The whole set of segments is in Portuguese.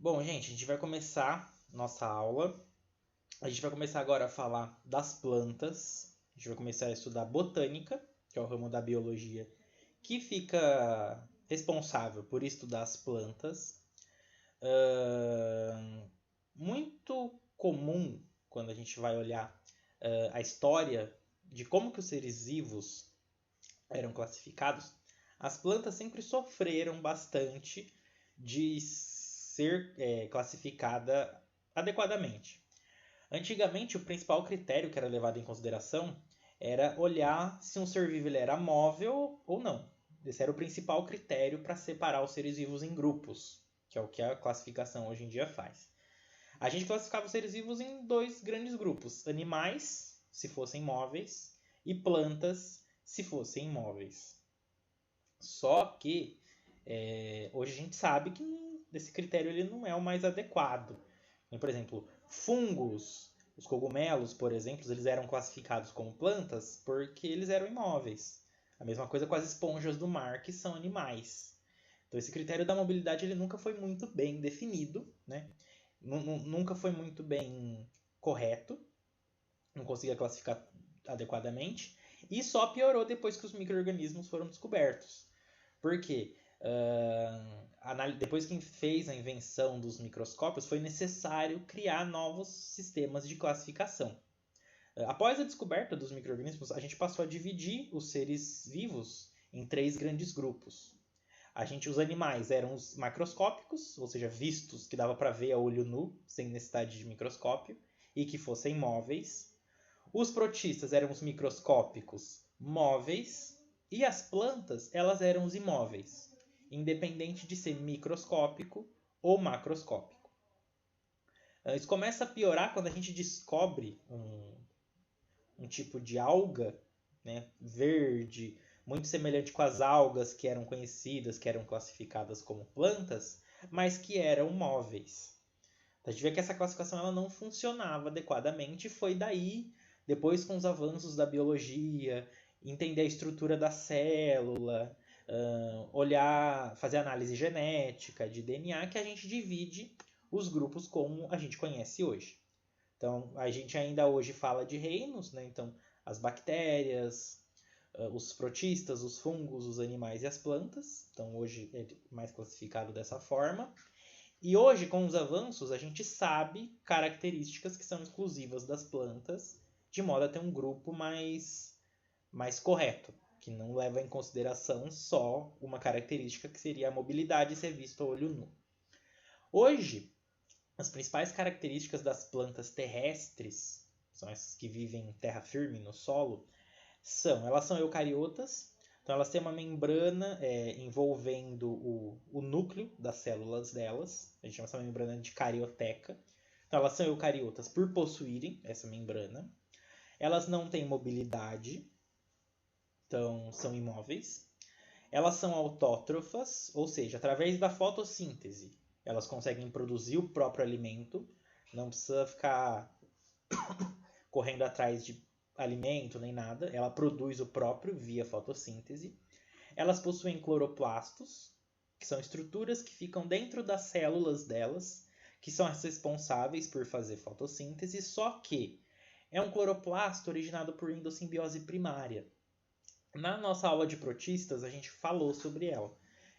Bom, gente, a gente vai começar nossa aula. A gente vai começar agora a falar das plantas. A gente vai começar a estudar botânica, que é o ramo da biologia que fica responsável por estudar as plantas. Muito comum quando a gente vai olhar a história de como que os seres vivos eram classificados, as plantas sempre sofreram bastante de ser classificada adequadamente. Antigamente, o principal critério que era levado em consideração era olhar se um ser vivo ele era móvel ou não. Esse era o principal critério para separar os seres vivos em grupos, que é o que a classificação hoje em dia faz. A gente classificava os seres vivos em dois grandes grupos: animais, se fossem móveis, e plantas, se fossem imóveis. Só que hoje a gente sabe que esse critério ele não é o mais adequado. Por exemplo, fungos, os cogumelos, por exemplo, eles eram classificados como plantas porque eles eram imóveis. A mesma coisa com as esponjas do mar, que são animais. Então esse critério da mobilidade ele nunca foi muito bem definido, né? Nunca foi muito bem correto, não conseguia classificar adequadamente, e só piorou depois que os micro-organismos foram descobertos. Por quê? Depois que fez a invenção dos microscópios, foi necessário criar novos sistemas de classificação. Após a descoberta dos micro-organismos, a gente passou a dividir os seres vivos em três grandes grupos. Os animais eram os macroscópicos, ou seja, vistos que dava para ver a olho nu, sem necessidade de microscópio, e que fossem móveis. Os protistas eram os microscópicos móveis, e as plantas elas eram os imóveis, independente de ser microscópico ou macroscópico. Isso começa a piorar quando a gente descobre um tipo de alga, né, verde, muito semelhante com as algas que eram conhecidas, que eram classificadas como plantas, mas que eram móveis. Então, a gente vê que essa classificação ela não funcionava adequadamente, e foi daí, depois com os avanços da biologia, entender a estrutura da célula, olhar, fazer análise genética de DNA, que a gente divide os grupos como a gente conhece hoje. Então, a gente ainda hoje fala de reinos, né? Então, as bactérias, os protistas, os fungos, os animais e as plantas. Então, hoje é mais classificado dessa forma. E hoje, com os avanços, a gente sabe características que são exclusivas das plantas, de modo a ter um grupo mais correto, que não leva em consideração só uma característica que seria a mobilidade ser visto a olho nu. Hoje, as principais características das plantas terrestres, são essas que vivem em terra firme, no solo, elas são eucariotas, então elas têm uma membrana envolvendo o núcleo das células delas, a gente chama essa membrana de carioteca. Então elas são eucariotas por possuírem essa membrana. Elas não têm mobilidade, então são imóveis. Elas são autótrofas, ou seja, através da fotossíntese, elas conseguem produzir o próprio alimento, não precisa ficar correndo atrás de alimento nem nada, ela produz o próprio via fotossíntese. Elas possuem cloroplastos, que são estruturas que ficam dentro das células delas, que são as responsáveis por fazer fotossíntese, só que é um cloroplasto originado por endossimbiose primária. Na nossa aula de protistas, a gente falou sobre ela.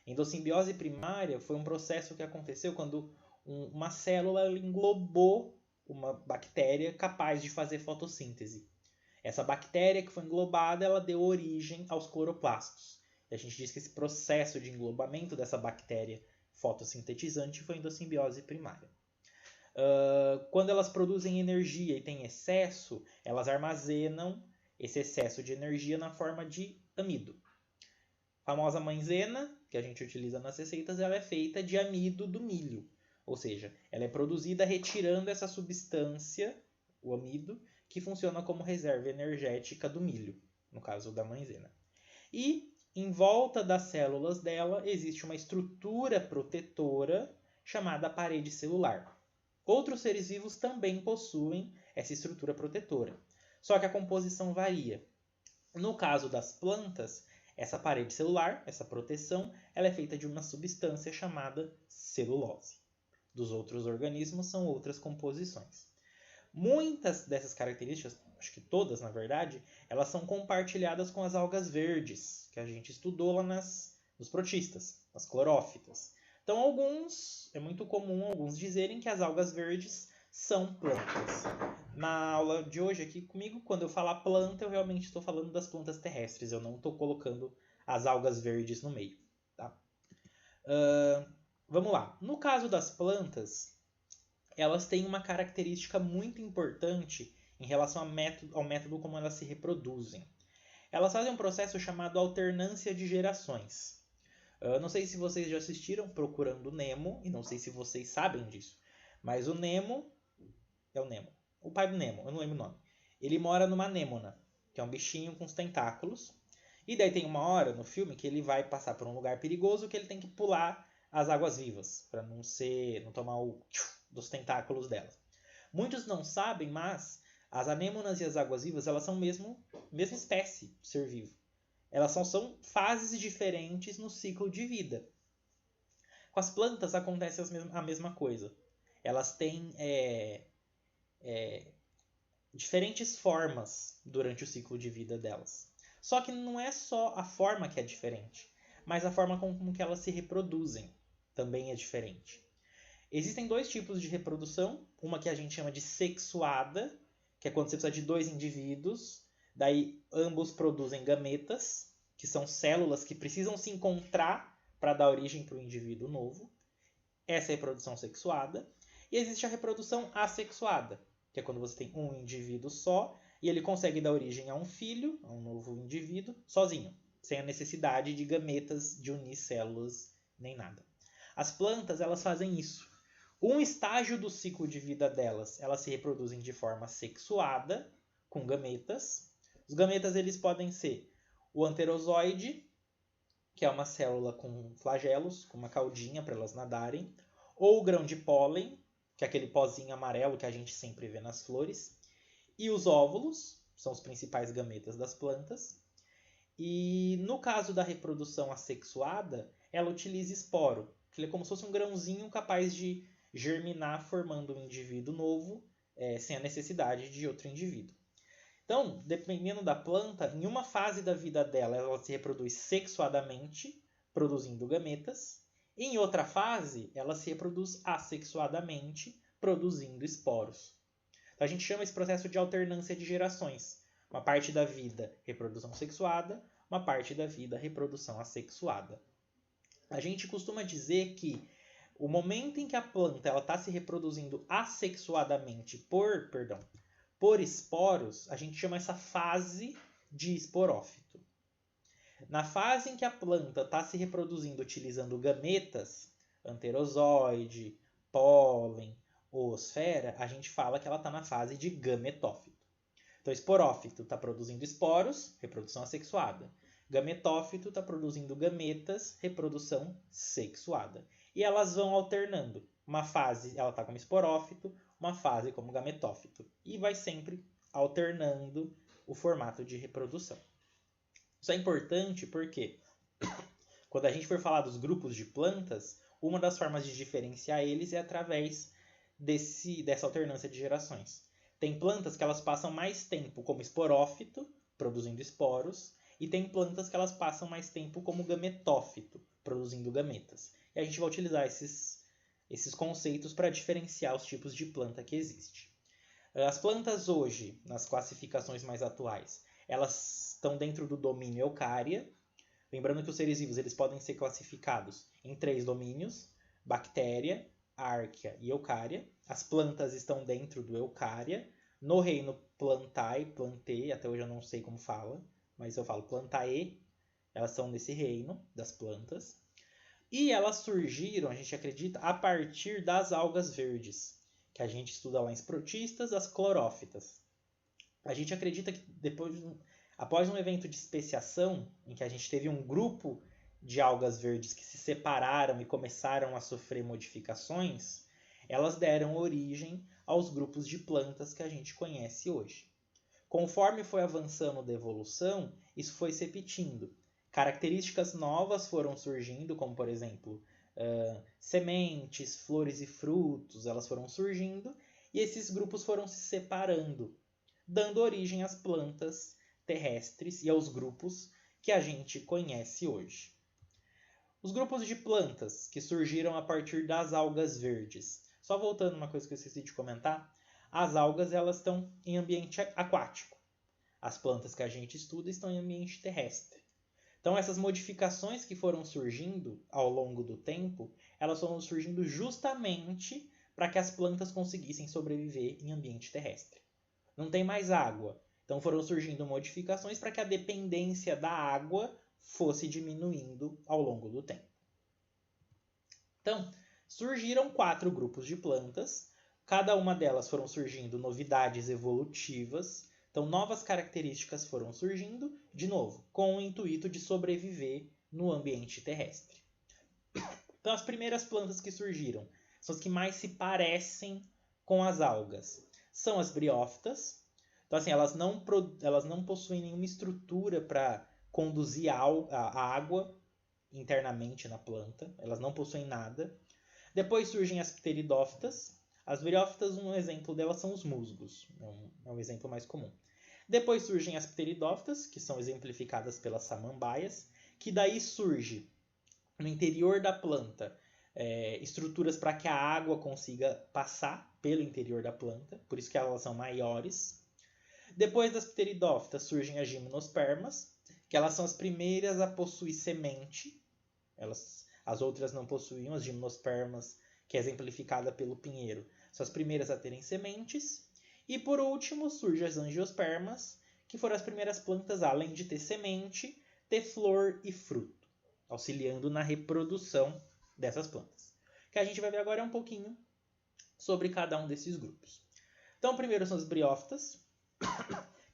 Endossimbiose primária foi um processo que aconteceu quando uma célula englobou uma bactéria capaz de fazer fotossíntese. Essa bactéria que foi englobada, ela deu origem aos cloroplastos. E a gente diz que esse processo de englobamento dessa bactéria fotossintetizante foi endossimbiose primária. Quando elas produzem energia e tem excesso, elas armazenam esse excesso de energia na forma de amido. A famosa maizena, que a gente utiliza nas receitas, ela é feita de amido do milho. Ou seja, ela é produzida retirando essa substância, o amido, que funciona como reserva energética do milho, no caso da maizena. E em volta das células dela existe uma estrutura protetora chamada parede celular. Outros seres vivos também possuem essa estrutura protetora, só que a composição varia. No caso das plantas, essa parede celular, essa proteção, ela é feita de uma substância chamada celulose. dos outros organismos são outras composições. Muitas dessas características, acho que todas na verdade, elas são compartilhadas com as algas verdes, que a gente estudou lá nos protistas, as clorófitas. Então, é muito comum alguns dizerem que as algas verdes são plantas. Na aula de hoje aqui comigo, quando eu falar planta, eu realmente estou falando das plantas terrestres, eu não estou colocando as algas verdes no meio. Tá? Vamos lá. No caso das plantas, elas têm uma característica muito importante em relação ao método como elas se reproduzem. Elas fazem um processo chamado alternância de gerações. Não sei se vocês já assistiram Procurando Nemo, e não sei se vocês sabem disso, mas o Nemo é o Nemo. O pai do Nemo, eu não lembro o nome. Ele mora numa anêmona, que é um bichinho com os tentáculos. E daí tem uma hora no filme que ele vai passar por um lugar perigoso que ele tem que pular as águas vivas, para não tomar o dos tentáculos dela. Muitos não sabem, mas as anêmonas e as águas vivas, elas são mesma espécie de ser vivo. Elas são fases diferentes no ciclo de vida. Com as plantas acontece a mesma coisa. Elas têm diferentes formas durante o ciclo de vida delas. Só que não é só a forma que é diferente, mas a forma como que elas se reproduzem também é diferente. Existem dois tipos de reprodução. Uma que a gente chama de sexuada, que é quando você precisa de dois indivíduos. Daí ambos produzem gametas, que são células que precisam se encontrar para dar origem para o indivíduo novo. Essa é a reprodução sexuada. E existe a reprodução assexuada, que é quando você tem um indivíduo só e ele consegue dar origem a um filho, a um novo indivíduo, sozinho, sem a necessidade de gametas, de unir células, nem nada. As plantas, elas fazem isso. Um estágio do ciclo de vida delas, elas se reproduzem de forma sexuada, com gametas. Os gametas eles podem ser o anterozoide, que é uma célula com flagelos, com uma caudinha para elas nadarem, ou o grão de pólen, que é aquele pozinho amarelo que a gente sempre vê nas flores, e os óvulos, são os principais gametas das plantas. E no caso da reprodução assexuada, ela utiliza esporo, que ele é como se fosse um grãozinho capaz de germinar formando um indivíduo novo, sem a necessidade de outro indivíduo. Então, dependendo da planta, em uma fase da vida dela, ela se reproduz sexuadamente, produzindo gametas. E em outra fase, ela se reproduz assexuadamente, produzindo esporos. Então, a gente chama esse processo de alternância de gerações. Uma parte da vida, reprodução sexuada, uma parte da vida, reprodução assexuada. A gente costuma dizer que o momento em que a planta está se reproduzindo assexuadamente por esporos, a gente chama essa fase de esporófito. Na fase em que a planta está se reproduzindo utilizando gametas, anterozoide, pólen, oosfera, a gente fala que ela está na fase de gametófito. Então, esporófito está produzindo esporos, reprodução assexuada. Gametófito está produzindo gametas, reprodução sexuada. E elas vão alternando. Uma fase ela está como esporófito, uma fase como gametófito. E vai sempre alternando o formato de reprodução. Isso é importante porque quando a gente for falar dos grupos de plantas, uma das formas de diferenciar eles é através dessa alternância de gerações. Tem plantas que elas passam mais tempo como esporófito, produzindo esporos, e tem plantas que elas passam mais tempo como gametófito, produzindo gametas. E a gente vai utilizar esses conceitos para diferenciar os tipos de planta que existem. As plantas hoje, nas classificações mais atuais, elas estão dentro do domínio Eucária. Lembrando que os seres vivos eles podem ser classificados em 3 domínios: bactéria, árquea e eucária. As plantas estão dentro do Eucária. No reino Plantae, Plantae, até hoje eu não sei como fala, mas eu falo Plantae, elas são nesse reino das plantas. E elas surgiram, a gente acredita, a partir das algas verdes, que a gente estuda lá em protistas, as clorófitas. A gente acredita que após um evento de especiação, em que a gente teve um grupo de algas verdes que se separaram e começaram a sofrer modificações, elas deram origem aos grupos de plantas que a gente conhece hoje. Conforme foi avançando da evolução, isso foi se repetindo. Características novas foram surgindo, como por exemplo, sementes, flores e frutos, elas foram surgindo e esses grupos foram se separando, dando origem às plantas terrestres e aos grupos que a gente conhece hoje. Os grupos de plantas que surgiram a partir das algas verdes. Só voltando uma coisa que eu esqueci de comentar, as algas elas estão em ambiente aquático. As plantas que a gente estuda estão em ambiente terrestre. Então essas modificações que foram surgindo ao longo do tempo, elas foram surgindo justamente para que as plantas conseguissem sobreviver em ambiente terrestre. Não tem mais água, então foram surgindo modificações para que a dependência da água fosse diminuindo ao longo do tempo. Então, surgiram 4 grupos de plantas, cada uma delas foram surgindo novidades evolutivas, então novas características foram surgindo, de novo, com o intuito de sobreviver no ambiente terrestre. Então as primeiras plantas que surgiram são as que mais se parecem com as algas. São as briófitas. Então assim, elas não possuem nenhuma estrutura para conduzir a água internamente na planta. Elas não possuem nada. Depois surgem as pteridófitas. As briófitas, um exemplo delas são os musgos. É um exemplo mais comum. Depois surgem as pteridófitas, que são exemplificadas pelas samambaias, que daí surge no interior da planta estruturas para que a água consiga passar pelo interior da planta, por isso que elas são maiores. Depois das pteridófitas surgem as gimnospermas, que elas são as primeiras a possuir semente. As outras não possuíam, as gimnospermas, que é exemplificada pelo pinheiro, são as primeiras a terem sementes. E por último surgem as angiospermas, que foram as primeiras plantas, além de ter semente, ter flor e fruto, auxiliando na reprodução dessas plantas. O que a gente vai ver agora é um pouquinho sobre cada um desses grupos. Então, primeiro são as briófitas,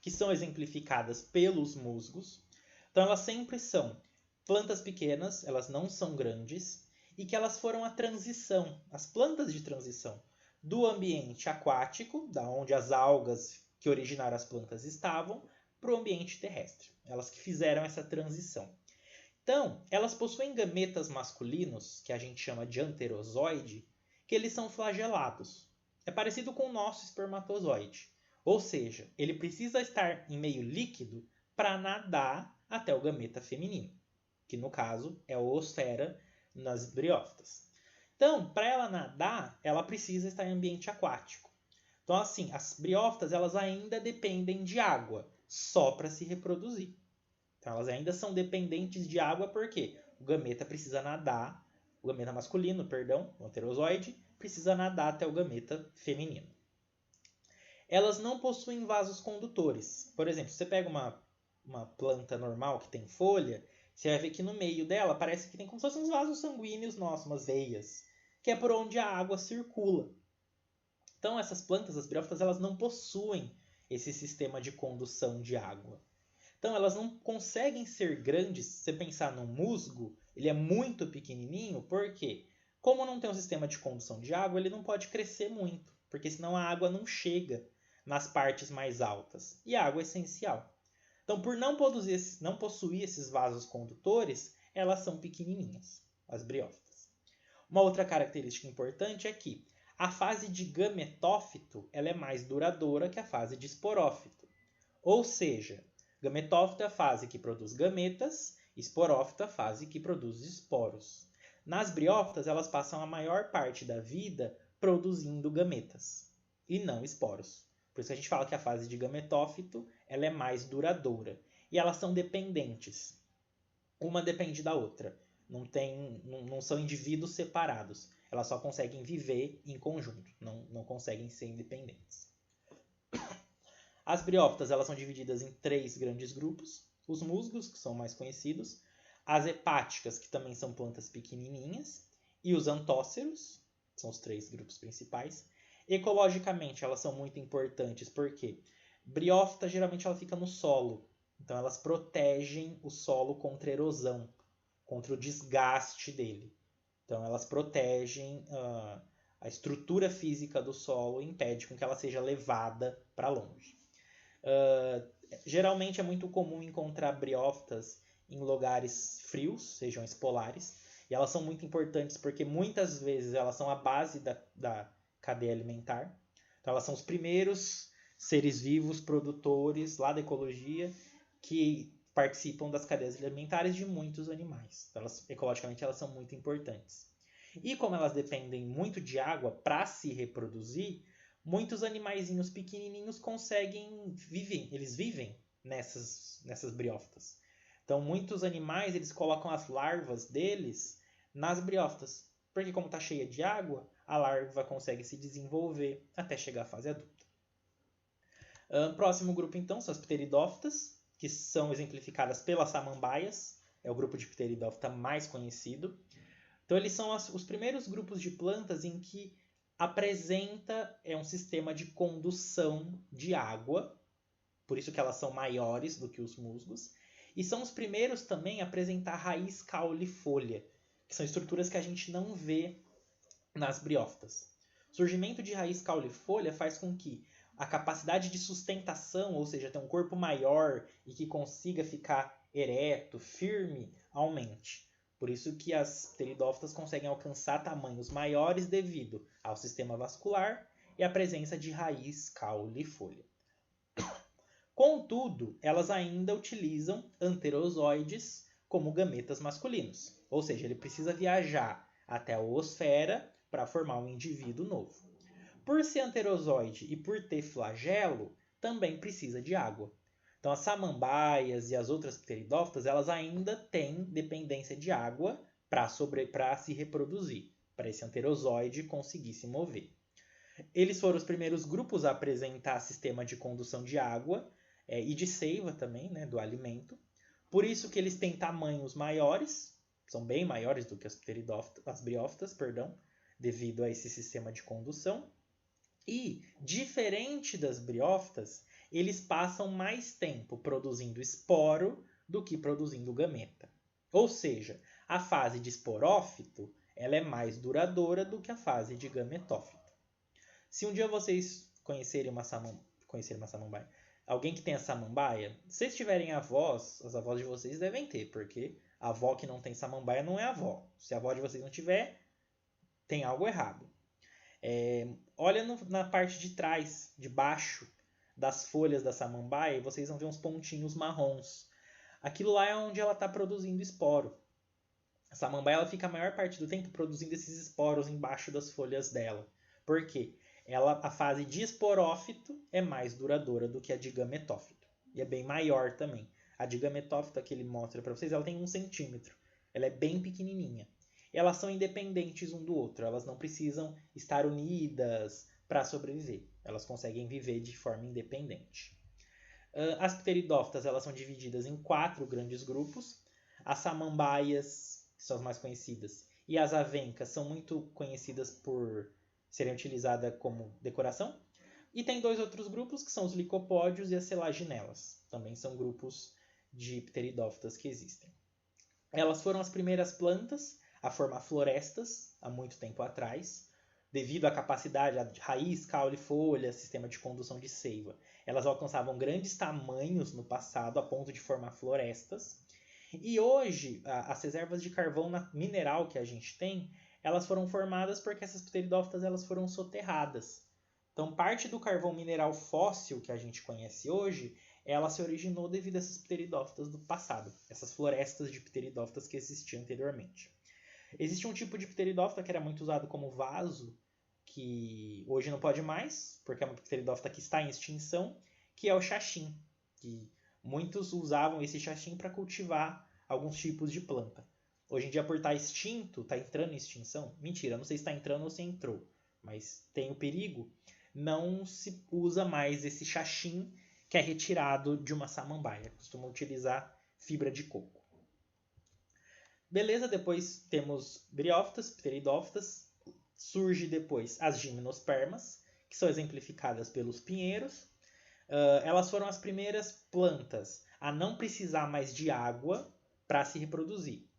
que são exemplificadas pelos musgos. Então, elas sempre são plantas pequenas, elas não são grandes, e que elas foram a transição, as plantas de transição, do ambiente aquático, da onde as algas que originaram as plantas estavam, para o ambiente terrestre. Elas que fizeram essa transição. Então, elas possuem gametas masculinos, que a gente chama de anterozoide, que eles são flagelados. É parecido com o nosso espermatozoide. Ou seja, ele precisa estar em meio líquido para nadar até o gameta feminino, que no caso é a oosfera nas briófitas. Então, para ela nadar, ela precisa estar em ambiente aquático. Então, assim, as briófitas elas ainda dependem de água, só para se reproduzir. Então, elas ainda são dependentes de água porque o gameta precisa nadar, o gameta masculino, perdão, o anterozoide, precisa nadar até o gameta feminino. Elas não possuem vasos condutores. Por exemplo, se você pega uma planta normal que tem folha, você vai ver que no meio dela parece que tem como se fossem uns vasos sanguíneos nossos, umas veias, que é por onde a água circula. Então essas plantas, as briófitas, elas não possuem esse sistema de condução de água. Então elas não conseguem ser grandes. Se você pensar no musgo, ele é muito pequenininho, porque como não tem um sistema de condução de água, ele não pode crescer muito, porque senão a água não chega nas partes mais altas. E a água é essencial. Então, por não possuir esses vasos condutores, elas são pequenininhas, as briófitas. Uma outra característica importante é que a fase de gametófito ela é mais duradoura que a fase de esporófito. Ou seja, gametófito é a fase que produz gametas, esporófito é a fase que produz esporos. Nas briófitas, elas passam a maior parte da vida produzindo gametas e não esporos. Por isso que a gente fala que a fase de gametófito ela é mais duradoura. E elas são dependentes. Uma depende da outra. Não são indivíduos separados. Elas só conseguem viver em conjunto. Não conseguem ser independentes. As briófitas elas são divididas em 3 grandes grupos. Os musgos, que são mais conhecidos. As hepáticas, que também são plantas pequenininhas. E os antóceros, são os 3 grupos principais. Ecologicamente, elas são muito importantes porque briófita geralmente ela fica no solo. Então, elas protegem o solo contra erosão, contra o desgaste dele. Então, elas protegem a estrutura física do solo e impede com que ela seja levada para longe. Geralmente é muito comum encontrar briófitas em lugares frios, regiões polares, E elas são muito importantes porque muitas vezes elas são a base da cadeia alimentar. Então elas são os primeiros seres vivos produtores lá da ecologia que participam das cadeias alimentares de muitos animais. Então, ecologicamente elas são muito importantes. E como elas dependem muito de água para se reproduzir, muitos animaizinhos pequenininhos eles vivem nessas briófitas. Então, muitos animais, eles colocam as larvas deles nas briófitas, porque como está cheia de água, a larva consegue se desenvolver até chegar à fase adulta. Próximo grupo, então, são as pteridófitas, que são exemplificadas pelas samambaias, é o grupo de pteridófita mais conhecido. Então, eles são os primeiros grupos de plantas em que apresenta um sistema de condução de água, por isso que elas são maiores do que os musgos, e são os primeiros também a apresentar raiz, caule e folha, que são estruturas que a gente não vê nas briófitas. O surgimento de raiz, caule e folha faz com que a capacidade de sustentação, ou seja, ter um corpo maior e que consiga ficar ereto, firme, aumente. Por isso que as pteridófitas conseguem alcançar tamanhos maiores devido ao sistema vascular e à presença de raiz, caule e folha. Contudo, elas ainda utilizam anterozoides como gametas masculinos. Ou seja, ele precisa viajar até a oosfera para formar um indivíduo novo. Por ser anterozoide e por ter flagelo, também precisa de água. Então, as samambaias e as outras pteridófitas, elas ainda têm dependência de água para se reproduzir, para esse anterozoide conseguir se mover. Eles foram os primeiros grupos a apresentar sistema de condução de água e de seiva também, né, do alimento. Por isso que eles têm tamanhos maiores, são bem maiores do que as briófitas, devido a esse sistema de condução. E, diferente das briófitas, eles passam mais tempo produzindo esporo do que produzindo gameta. Ou seja, a fase de esporófito ela é mais duradoura do que a fase de gametófito. Se um dia vocês conhecerem uma samambaia, alguém que tenha samambaia, se vocês tiverem avós, as avós de vocês devem ter, porque a avó que não tem samambaia não é avó. Se a avó de vocês não tiver, tem algo errado. Olha na parte de trás, de baixo das folhas da samambaia, e vocês vão ver uns pontinhos marrons. Aquilo lá é onde ela está produzindo esporo. A samambaia ela fica a maior parte do tempo produzindo esses esporos embaixo das folhas dela. Por quê? A fase de esporófito é mais duradoura do que a de gametófito. E é bem maior também. A de gametófito, que ele mostra para vocês, ela tem 1 centímetro. Ela é bem pequenininha. Elas são independentes um do outro. Elas não precisam estar unidas para sobreviver. Elas conseguem viver de forma independente. As pteridófitas elas são divididas em 4 grandes grupos. As samambaias, que são as mais conhecidas, e as avencas são muito conhecidas por serem utilizadas como decoração. E tem 2 outros grupos, que são os licopódios e as selaginelas. Também são grupos de pteridófitas que existem. Elas foram as primeiras plantas a formar florestas há muito tempo atrás, devido à capacidade de raiz, caule, folha, sistema de condução de seiva. Elas alcançavam grandes tamanhos no passado a ponto de formar florestas. E hoje, as reservas de carvão mineral que a gente tem, elas foram formadas porque essas pteridófitas elas foram soterradas. Então, parte do carvão mineral fóssil que a gente conhece hoje, ela se originou devido a essas pteridófitas do passado, essas florestas de pteridófitas que existiam anteriormente. Existe um tipo de pteridófita que era muito usado como vaso, que hoje não pode mais, porque é uma pteridófita que está em extinção, que é o xaxim, que muitos usavam esse xaxim para cultivar alguns tipos de planta. Hoje em dia, por estar extinto, está entrando em extinção, mentira, não sei se está entrando ou se entrou, mas tem o perigo, não se usa mais esse xaxim que é retirado de uma samambaia, costuma utilizar fibra de coco. Beleza, depois temos briófitas, pteridófitas, surge depois as gimnospermas, que são exemplificadas pelos pinheiros. Elas foram as primeiras plantas a não precisar mais de água para se reproduzir.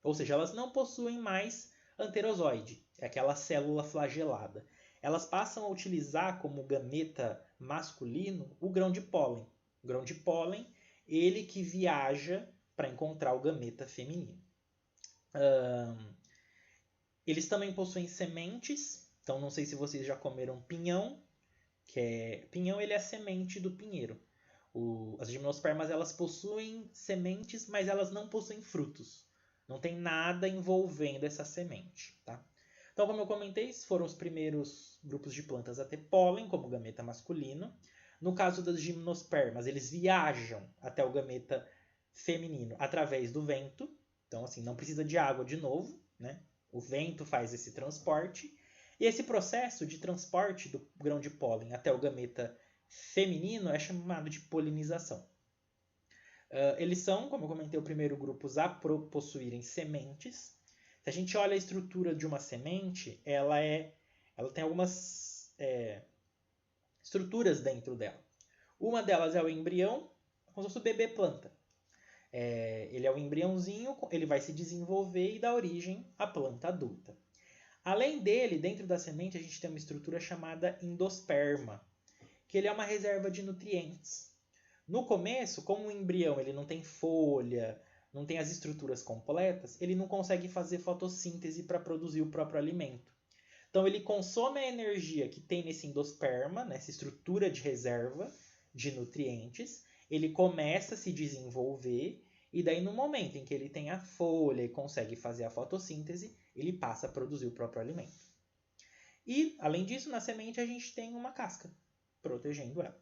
Ou seja, elas não possuem mais anterozoide, é aquela célula flagelada. Elas passam a utilizar como gameta masculino o grão de pólen. O grão de pólen, ele que viaja para encontrar o gameta feminino. Eles também possuem sementes, então não sei se vocês já comeram pinhão, pinhão ele é a semente do pinheiro. As gimnospermas elas possuem sementes, mas elas não possuem frutos. Não tem nada envolvendo essa semente, tá? Então, como eu comentei, foram os primeiros grupos de plantas a ter pólen, como o gameta masculino. No caso das gimnospermas, eles viajam até o gameta feminino através do vento. Então, assim, não precisa de água de novo, né? O vento faz esse transporte. E esse processo de transporte do grão de pólen até o gameta feminino é chamado de polinização. Eles são, como eu comentei, o primeiro grupo a possuírem sementes. Se a gente olha a estrutura de uma semente, ela tem algumas estruturas dentro dela. Uma delas é o embrião, como se fosse o bebê planta. Ele é o embriãozinho, ele vai se desenvolver e dar origem à planta adulta. Além dele, dentro da semente, a gente tem uma estrutura chamada endosperma, que ele é uma reserva de nutrientes. No começo, como o embrião ele não tem folha, não tem as estruturas completas, ele não consegue fazer fotossíntese para produzir o próprio alimento. Então ele consome a energia que tem nesse endosperma, nessa estrutura de reserva de nutrientes, ele começa a se desenvolver e daí no momento em que ele tem a folha e consegue fazer a fotossíntese, ele passa a produzir o próprio alimento. E, além disso, na semente a gente tem uma casca protegendo ela.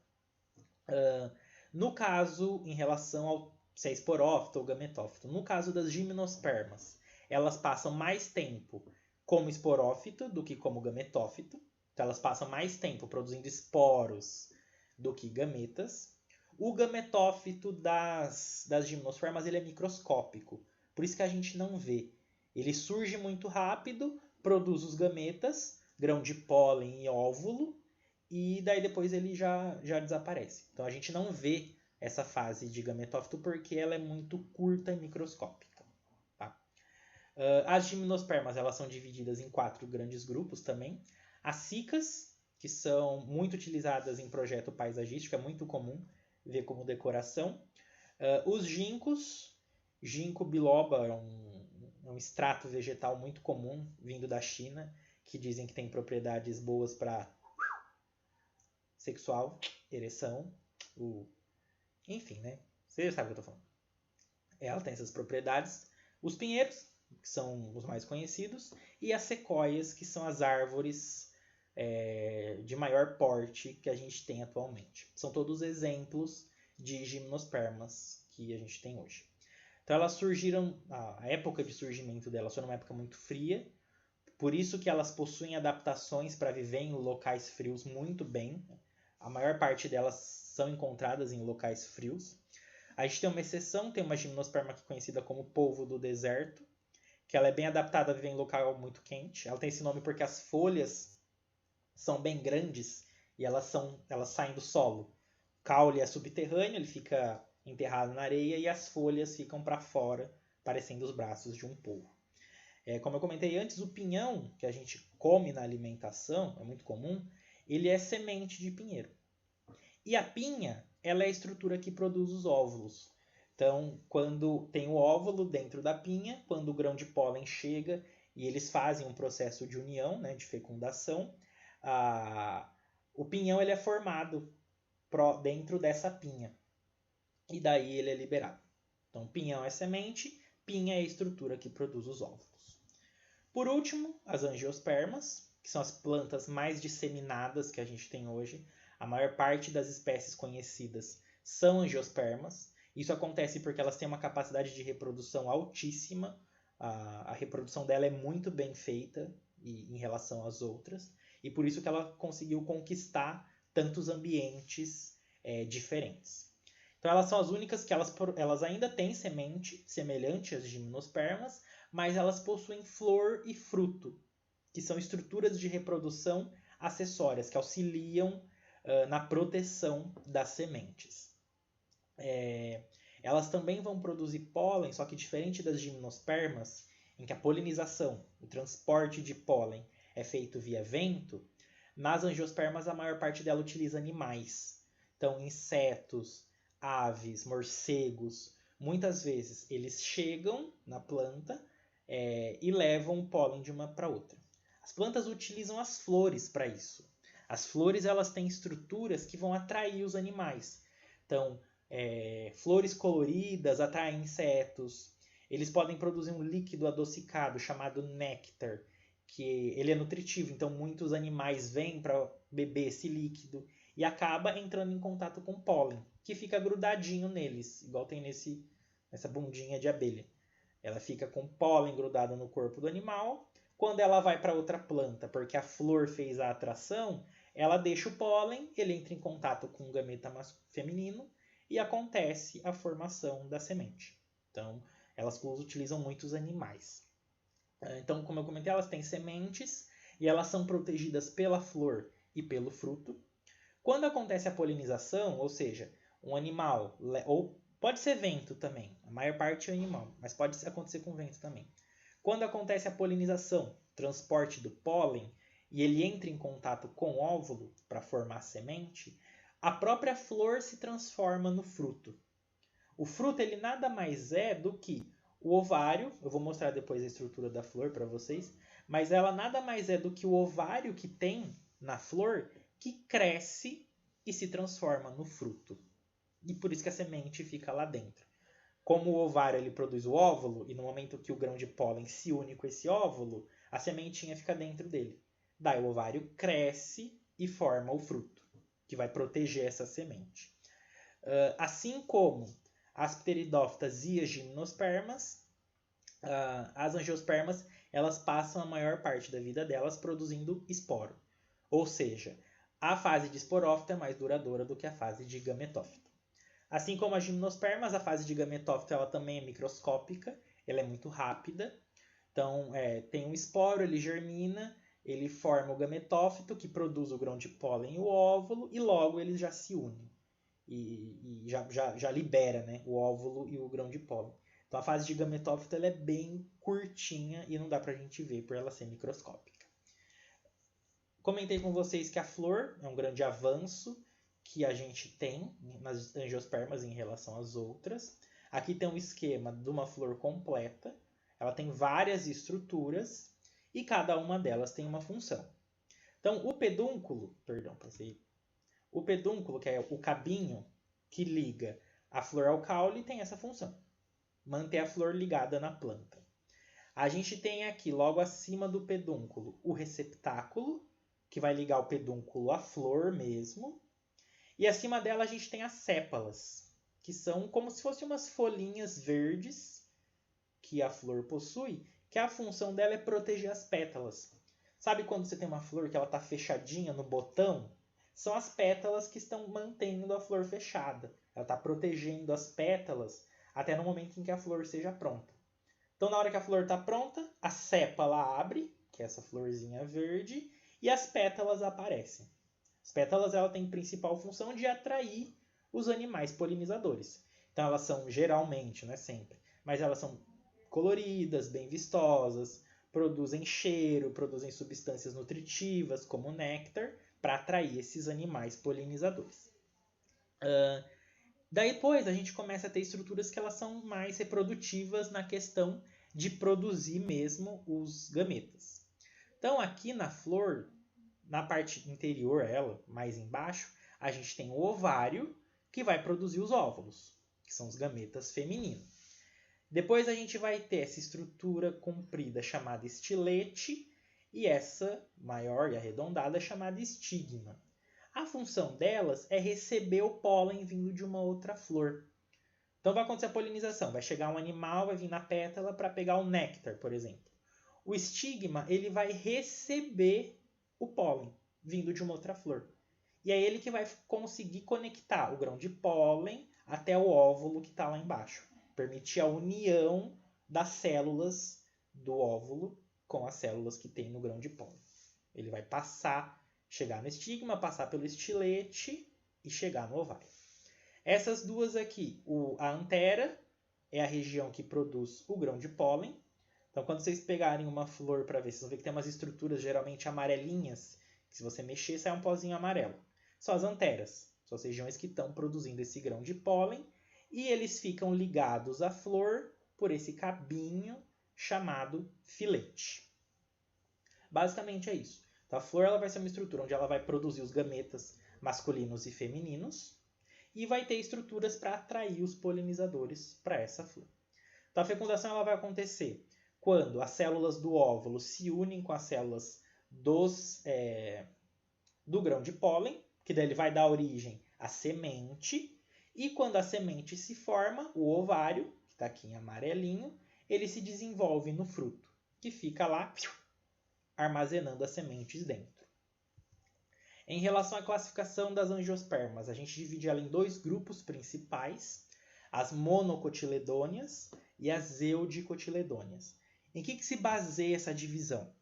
No caso, em relação ao se é esporófito ou gametófito, no caso das gimnospermas, elas passam mais tempo como esporófito do que como gametófito. Então, elas passam mais tempo produzindo esporos do que gametas. O gametófito das gimnospermas ele é microscópico, por isso que a gente não vê. Ele surge muito rápido, produz os gametas, grão de pólen e óvulo, e daí depois ele já desaparece. Então a gente não vê essa fase de gametófito porque ela é muito curta e microscópica. Tá? As gimnospermas elas são divididas em 4 grandes grupos também. As cicas, que são muito utilizadas em projeto paisagístico, é muito comum ver como decoração. Os ginkgos, ginkgo biloba é um extrato vegetal muito comum, vindo da China, que dizem que tem propriedades boas para sexual, ereção, enfim, né? Você já sabe o que eu tô falando. Ela tem essas propriedades. Os pinheiros, que são os mais conhecidos, e as sequoias, que são as árvores de maior porte que a gente tem atualmente. São todos exemplos de gimnospermas que a gente tem hoje. Então elas surgiram, a época de surgimento delas foi numa época muito fria, por isso que elas possuem adaptações para viver em locais frios muito bem. A maior parte delas são encontradas em locais frios. A gente tem uma exceção, tem uma gimnosperma aqui conhecida como polvo do deserto, que ela é bem adaptada a viver em local muito quente. Ela tem esse nome porque as folhas são bem grandes e elas saem do solo. O caule é subterrâneo, ele fica enterrado na areia e as folhas ficam para fora, parecendo os braços de um polvo. Como eu comentei antes, o pinhão que a gente come na alimentação, é muito comum, ele é semente de pinheiro. E a pinha, ela é a estrutura que produz os óvulos. Então, quando tem o óvulo dentro da pinha, quando o grão de pólen chega e eles fazem um processo de união, né, de fecundação, o pinhão ele é formado dentro dessa pinha. E daí ele é liberado. Então, pinhão é semente, pinha é a estrutura que produz os óvulos. Por último, as angiospermas, que são as plantas mais disseminadas que a gente tem hoje. A maior parte das espécies conhecidas são angiospermas. Isso acontece porque elas têm uma capacidade de reprodução altíssima. A reprodução dela é muito bem feita em relação às outras. E por isso que ela conseguiu conquistar tantos ambientes diferentes. Então elas são as únicas que elas ainda têm semente, semelhante às gimnospermas, mas elas possuem flor e fruto, que são estruturas de reprodução acessórias, que auxiliam na proteção das sementes. Elas também vão produzir pólen, só que diferente das gimnospermas, em que a polinização, o transporte de pólen é feito via vento, nas angiospermas a maior parte dela utiliza animais. Então, insetos, aves, morcegos, muitas vezes eles chegam na planta, e levam o pólen de uma para outra. As plantas utilizam as flores para isso. As flores elas têm estruturas que vão atrair os animais. Então, flores coloridas atraem insetos. Eles podem produzir um líquido adocicado chamado néctar, que ele é nutritivo. Então, muitos animais vêm para beber esse líquido e acaba entrando em contato com pólen, que fica grudadinho neles, igual tem nessa bundinha de abelha. Ela fica com pólen grudado no corpo do animal. Quando ela vai para outra planta, porque a flor fez a atração, ela deixa o pólen, ele entra em contato com o gameta feminino e acontece a formação da semente. Então, elas utilizam muitos animais. Então, como eu comentei, elas têm sementes e elas são protegidas pela flor e pelo fruto. Quando acontece a polinização, ou seja, um animal, ou pode ser vento também, a maior parte é animal, mas pode acontecer com vento também. Quando acontece a polinização, transporte do pólen, e ele entra em contato com o óvulo para formar a semente, a própria flor se transforma no fruto. O fruto ele nada mais é do que o ovário, eu vou mostrar depois a estrutura da flor para vocês, mas ela nada mais é do que o ovário que tem na flor que cresce e se transforma no fruto. E por isso que a semente fica lá dentro. Como o ovário ele produz o óvulo, e no momento que o grão de pólen se une com esse óvulo, a sementinha fica dentro dele. Daí o ovário cresce e forma o fruto, que vai proteger essa semente. Assim como as pteridófitas e as gimnospermas, as angiospermas elas passam a maior parte da vida delas produzindo esporo. Ou seja, a fase de esporófito é mais duradoura do que a fase de gametófito. Assim como as gimnospermas, a fase de gametófito ela também é microscópica, ela é muito rápida. Então, tem um esporo, ele germina, ele forma o gametófito, que produz o grão de pólen e o óvulo, e logo eles já se unem. E já libera, né, o óvulo e o grão de pólen. Então, a fase de gametófito ela é bem curtinha e não dá para a gente ver por ela ser microscópica. Comentei com vocês que a flor é um grande avanço que a gente tem nas angiospermas em relação às outras. Aqui tem um esquema de uma flor completa. Ela tem várias estruturas e cada uma delas tem uma função. Então, o pedúnculo, que é o cabinho que liga a flor ao caule, tem essa função. Manter a flor ligada na planta. A gente tem aqui, logo acima do pedúnculo, o receptáculo, que vai ligar o pedúnculo à flor mesmo. E acima dela a gente tem as sépalas, que são como se fossem umas folhinhas verdes que a flor possui, que a função dela é proteger as pétalas. Sabe quando você tem uma flor que ela está fechadinha no botão? São as pétalas que estão mantendo a flor fechada. Ela está protegendo as pétalas até no momento em que a flor seja pronta. Então, na hora que a flor está pronta, a sépala abre, que é essa florzinha verde, e as pétalas aparecem. As pétalas ela têm principal função de atrair os animais polinizadores. Então elas são geralmente, não é sempre, mas elas são coloridas, bem vistosas, produzem cheiro, produzem substâncias nutritivas como néctar para atrair esses animais polinizadores. Depois a gente começa a ter estruturas que elas são mais reprodutivas na questão de produzir mesmo os gametas. Então aqui na flor, na parte interior, ela, mais embaixo, a gente tem o ovário, que vai produzir os óvulos, que são os gametas femininos. Depois a gente vai ter essa estrutura comprida chamada estilete e essa maior e arredondada chamada estigma. A função delas é receber o pólen vindo de uma outra flor. Então vai acontecer a polinização, vai chegar um animal, vai vir na pétala para pegar o néctar, por exemplo. O estigma ele vai receber o pólen vindo de uma outra flor. E é ele que vai conseguir conectar o grão de pólen até o óvulo que está lá embaixo. Permitir a união das células do óvulo com as células que tem no grão de pólen. Ele vai chegar no estigma, passar pelo estilete e chegar no ovário. Essas duas aqui, a antera é a região que produz o grão de pólen. Então, quando vocês pegarem uma flor para ver, vocês vão ver que tem umas estruturas geralmente amarelinhas, que se você mexer sai um pozinho amarelo. São as anteras, são as regiões que estão produzindo esse grão de pólen, e eles ficam ligados à flor por esse cabinho chamado filete. Basicamente é isso. Então, a flor ela vai ser uma estrutura onde ela vai produzir os gametas masculinos e femininos e vai ter estruturas para atrair os polinizadores para essa flor. Então, a fecundação ela vai acontecer quando as células do óvulo se unem com as células do grão de pólen, que daí ele vai dar origem à semente, e quando a semente se forma, o ovário, que está aqui em amarelinho, ele se desenvolve no fruto, que fica lá armazenando as sementes dentro. Em relação à classificação das angiospermas, a gente divide ela em dois grupos principais, as monocotiledôneas e as eudicotiledôneas. Em que se baseia essa divisão?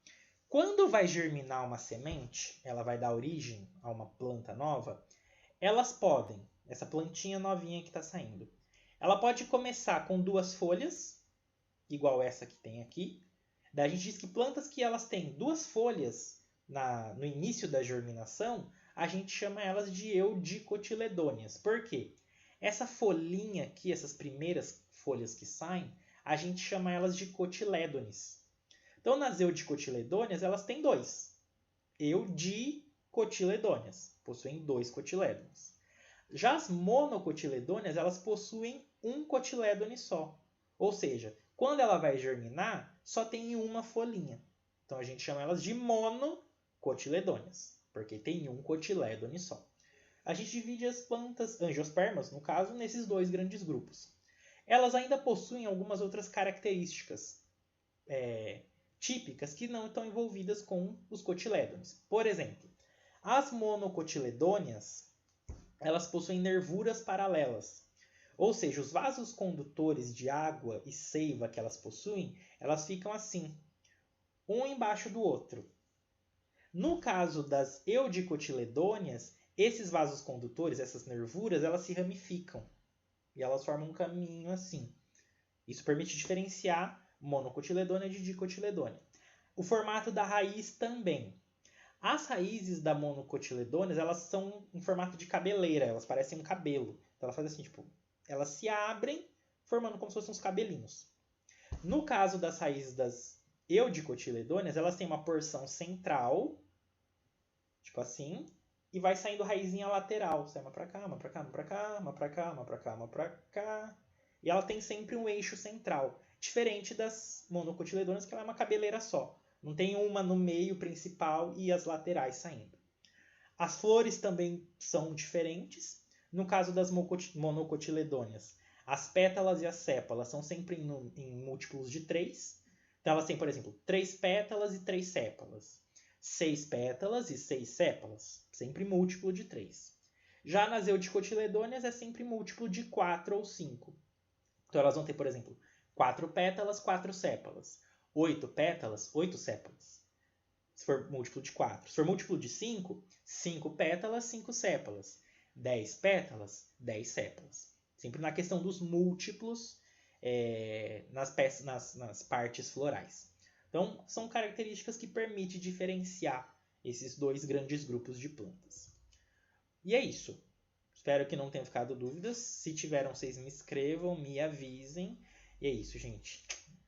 Quando vai germinar uma semente, ela vai dar origem a uma planta nova, elas podem, essa plantinha novinha que está saindo, ela pode começar com 2 folhas, igual essa que tem aqui. Daí a gente diz que plantas que elas têm 2 folhas no início da germinação, a gente chama elas de eudicotiledôneas. Por quê? Essa folhinha aqui, essas primeiras folhas que saem, a gente chama elas de cotilédones. Então, nas eudicotiledôneas, elas têm 2. Eudicotiledôneas, possuem 2 cotilédones. Já as monocotiledôneas, elas possuem um cotilédone só. Ou seja, quando ela vai germinar, só tem uma folhinha. Então, a gente chama elas de monocotiledôneas, porque tem um cotilédone só. A gente divide as plantas, angiospermas, no caso, nesses 2 grandes grupos. Elas ainda possuem algumas outras características típicas que não estão envolvidas com os cotilédones. Por exemplo, as monocotiledôneas, elas possuem nervuras paralelas. Ou seja, os vasos condutores de água e seiva que elas possuem, elas ficam assim, um embaixo do outro. No caso das eudicotiledôneas, esses vasos condutores, essas nervuras, elas se ramificam. E elas formam um caminho assim. Isso permite diferenciar monocotiledônea de dicotiledônea. O formato da raiz também. As raízes da monocotiledôneas, elas são em formato de cabeleira, elas parecem um cabelo. Então ela faz assim, tipo, elas se abrem, formando como se fossem uns cabelinhos. No caso das raízes das eudicotiledôneas, elas têm uma porção central, tipo assim, e vai saindo raizinha lateral. Sai uma pra cá, uma pra cá, uma pra cá, uma pra cá, uma pra cá, uma pra cá. E ela tem sempre um eixo central. Diferente das monocotiledôneas, que ela é uma cabeleira só. Não tem uma no meio principal e as laterais saindo. As flores também são diferentes. No caso das monocotiledôneas, as pétalas e as sépalas são sempre em múltiplos de 3. Então elas têm, por exemplo, 3 pétalas e 3 sépalas. 6 pétalas e 6 sépalas. Sempre múltiplo de 3. Já nas eudicotiledôneas é sempre múltiplo de 4 ou 5. Então elas vão ter, por exemplo, 4 pétalas, 4 sépalas. 8 pétalas, 8 sépalas. Se for múltiplo de 4. Se for múltiplo de 5, 5 pétalas, 5 sépalas. 10 pétalas, 10 sépalas. Sempre na questão dos múltiplos nas partes florais. Então, são características que permitem diferenciar esses 2 grandes grupos de plantas. E é isso. Espero que não tenham ficado dúvidas. Se tiveram, vocês me escrevam, me avisem. E é isso, gente.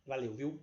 Valeu, viu?